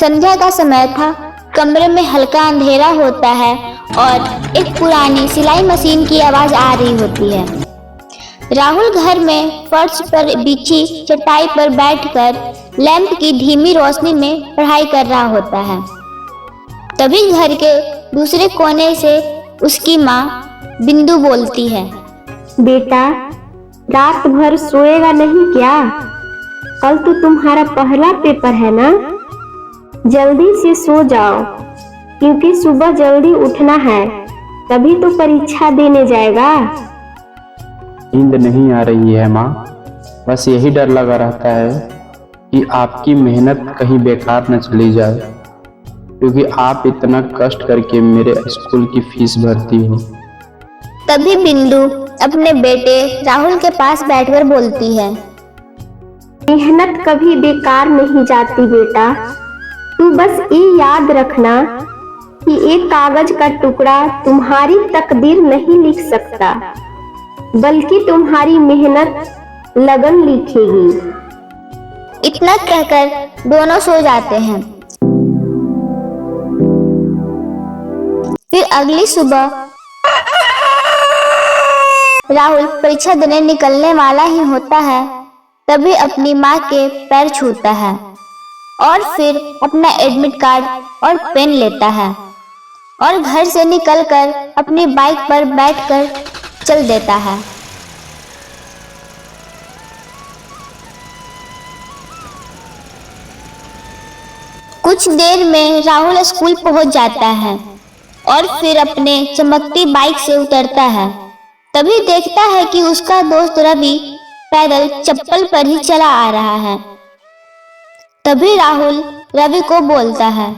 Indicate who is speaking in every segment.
Speaker 1: संध्या का समय था। कमरे में हल्का अंधेरा होता है और एक पुरानी सिलाई मशीन की आवाज आ रही होती है। राहुल घर में फर्श पर बिछी चटाई पर बैठकर लैंप की धीमी रोशनी में पढ़ाई कर रहा होता है। तभी घर के दूसरे कोने से उसकी माँ बिंदु बोलती है,
Speaker 2: बेटा, रात भर सोएगा नहीं क्या? कल तो तुम्हारा पहला पेपर है ना? जल्दी से सो जाओ, क्योंकि सुबह जल्दी उठना है, तभी तो परीक्षा देने जाएगा।
Speaker 3: नींद नहीं आ रही है माँ, बस यही डर लगा रहता है कि आपकी मेहनत कहीं बेकार न चली जाए, क्योंकि आप इतना कष्ट करके मेरे स्कूल की फीस भरती हो।
Speaker 1: तभी बिंदु अपने बेटे राहुल के पास बैठकर बोलती है,
Speaker 2: मेहनत कभी बेकार नहीं जाती बेटा। तू बस ये याद रखना कि एक कागज का टुकड़ा तुम्हारी तकदीर नहीं लिख सकता, बल्कि तुम्हारी मेहनत लगन लिखेगी।
Speaker 1: इतना कहकर दोनों सो जाते हैं। फिर अगली सुबह राहुल परीक्षा देने निकलने वाला ही होता है, तभी अपनी माँ के पैर छूता है और फिर अपना एडमिट कार्ड और पेन लेता है और घर से निकलकर अपनी बाइक पर बैठकर चल देता है। कुछ देर में राहुल स्कूल पहुंच जाता है और फिर अपने चमकती बाइक से उतरता है। तभी देखता है कि उसका दोस्त रवि पैदल चप्पल पर ही चला आ रहा है। तभी राहुल रवि को बोलता है,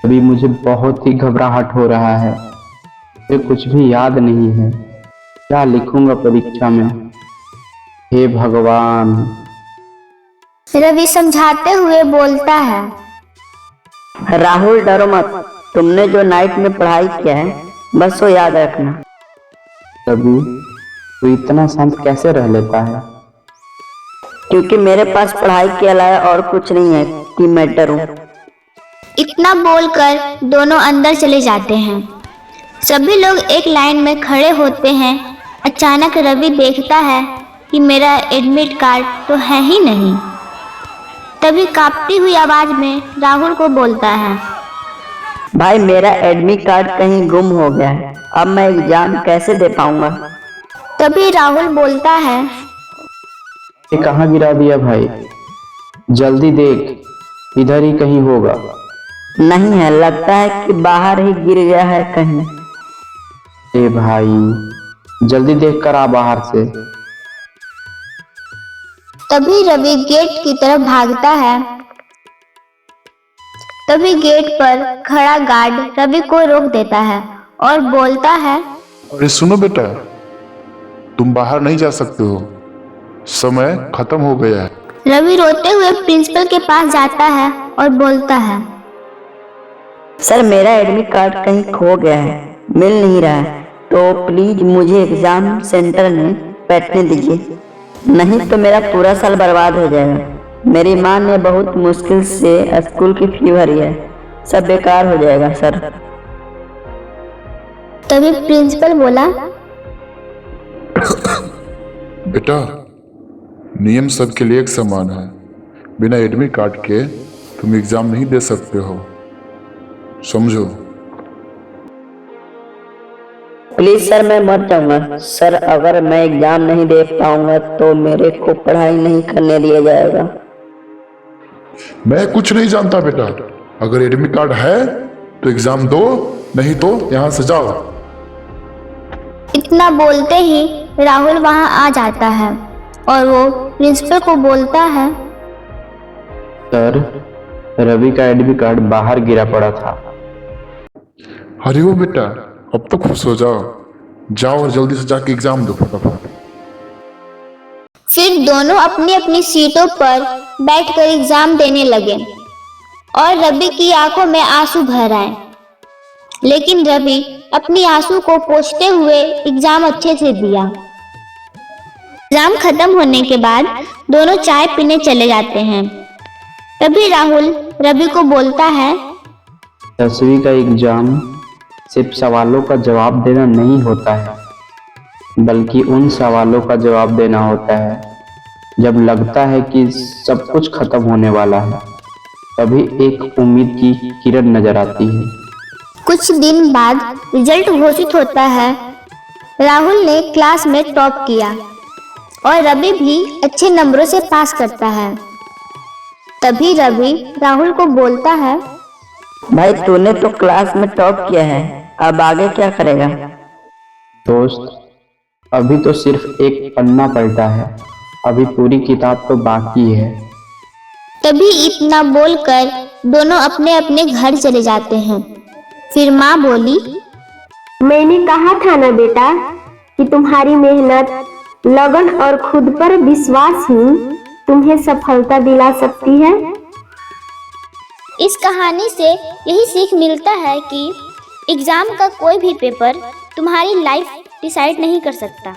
Speaker 3: अभी मुझे बहुत ही घबराहट हो रहा है, मुझे कुछ भी याद नहीं है, क्या लिखूंगा परीक्षा में, हे भगवान।
Speaker 1: रवि समझाते हुए बोलता है,
Speaker 4: राहुल डरो मत, तुमने जो नाइट में पढ़ाई किया है बस वो याद रखना।
Speaker 3: रवि, तू इतना शांत कैसे रह लेता है?
Speaker 4: क्योंकि मेरे पास पढ़ाई के अलावा और कुछ नहीं है कि मैं डरूं।
Speaker 1: इतना बोलकर दोनों अंदर चले जाते हैं। सभी लोग एक लाइन में खड़े होते हैं। अचानक रवि देखता है कि मेरा एडमिट कार्ड तो है ही नहीं। तभी कांपती हुई आवाज में राहुल को बोलता है,
Speaker 4: भाई मेरा एडमिट कार्ड कहीं गुम हो गया है, अब मैं एग्जाम कैसे दे पाऊंगा?
Speaker 1: तभी राहुल बोलता है,
Speaker 3: ये कहाँ गिरा दिया भाई, जल्दी देख, इधर ही कहीं होगा।
Speaker 4: नहीं है, लगता है कि बाहर ही गिर गया है कहीं।
Speaker 3: ए भाई, जल्दी देख कर आ बाहर से।
Speaker 1: तभी रवि गेट की तरफ भागता है। तभी गेट पर खड़ा गार्ड रवि को रोक देता है और बोलता है,
Speaker 5: अरे सुनो बेटा, तुम बाहर नहीं जा सकते हो, समय खत्म हो गया है।
Speaker 1: रवि रोते हुए प्रिंसिपल के पास जाता है और बोलता है,
Speaker 4: सर मेरा एडमिट कार्ड कहीं खो गया है, मिल नहीं रहा है, तो प्लीज मुझे एग्जाम सेंटर में बैठने दीजिए, नहीं तो मेरा पूरा साल बर्बाद हो जाएगा। मेरी माँ ने बहुत मुश्किल से स्कूल की फी भरी है, सब बेकार हो जाएगा सर।
Speaker 1: तभी प्रिंसिपल बोला,
Speaker 5: बेटा, नियम सबके लिए एक समान है, बिना एडमिट कार्ड के तुम एग्जाम नहीं दे सकते हो, समझो।
Speaker 4: प्लीज सर मैं मर जाऊंगा सर, अगर मैं एग्जाम नहीं दे पाऊंगा तो मेरे को पढ़ाई नहीं करने दिया जाएगा।
Speaker 5: मैं कुछ नहीं जानता बेटा, अगर एडमिट कार्ड है तो एग्जाम दो, नहीं तो यहाँ से जाओ।
Speaker 1: इतना बोलते ही राहुल वहां आ जाता है और वो प्रिंसिपल को बोलता है,
Speaker 3: सर, रवि का एडमिट कार्ड बाहर गिरा पड़ा था।
Speaker 5: अरे वो बेटा, अब तो खुश हो जाओ, जाओ और जल्दी से जाके एग्जाम दो फटाफट।
Speaker 1: फिर दोनों अपनी अपनी सीटों पर बैठकर एग्जाम देने लगे और रवि की आंखों में आंसू भर आए। लेकिन रवि अपनी आंसू को पोंछते हुए एग्जाम अच्छे से दिया। एग्जाम खत्म होने के बाद दोनों चाय पीने चले जाते हैं। तभी राहुल रवि को बोलता है,
Speaker 3: 10वीं का एग्जाम सिर्फ सवालों का जवाब देना नहीं होता है, बल्कि उन सवालों का जवाब देना होता है जब लगता है कि सब कुछ खत्म होने वाला है, तभी एक उम्मीद की किरण नजर आती है।
Speaker 1: कुछ दिन बाद रिजल्ट घोषित होता है। राहुल ने क्लास में टॉप किया और रवि भी अच्छे नंबरों से पास करता है। तभी रवि राहुल को बोलता है,
Speaker 4: भाई तूने तो क्लास में टॉप किया है, अब आगे क्या करेगा?
Speaker 3: दोस्त, अभी तो सिर्फ एक पन्ना पलटा है, अभी पूरी किताब तो बाकी है।
Speaker 1: तभी इतना बोलकर दोनों अपने अपने घर चले जाते हैं। फिर माँ बोली,
Speaker 2: मैंने कहा था ना बेटा कि तुम्हारी मेहनत, लगन और खुद पर विश्वास ही तुम्हें सफलता दिला सकती है।
Speaker 1: इस कहानी से यही सीख मिलता है कि एग्जाम का कोई भी पेपर तुम्हारी लाइफ डिसाइड नहीं कर सकता।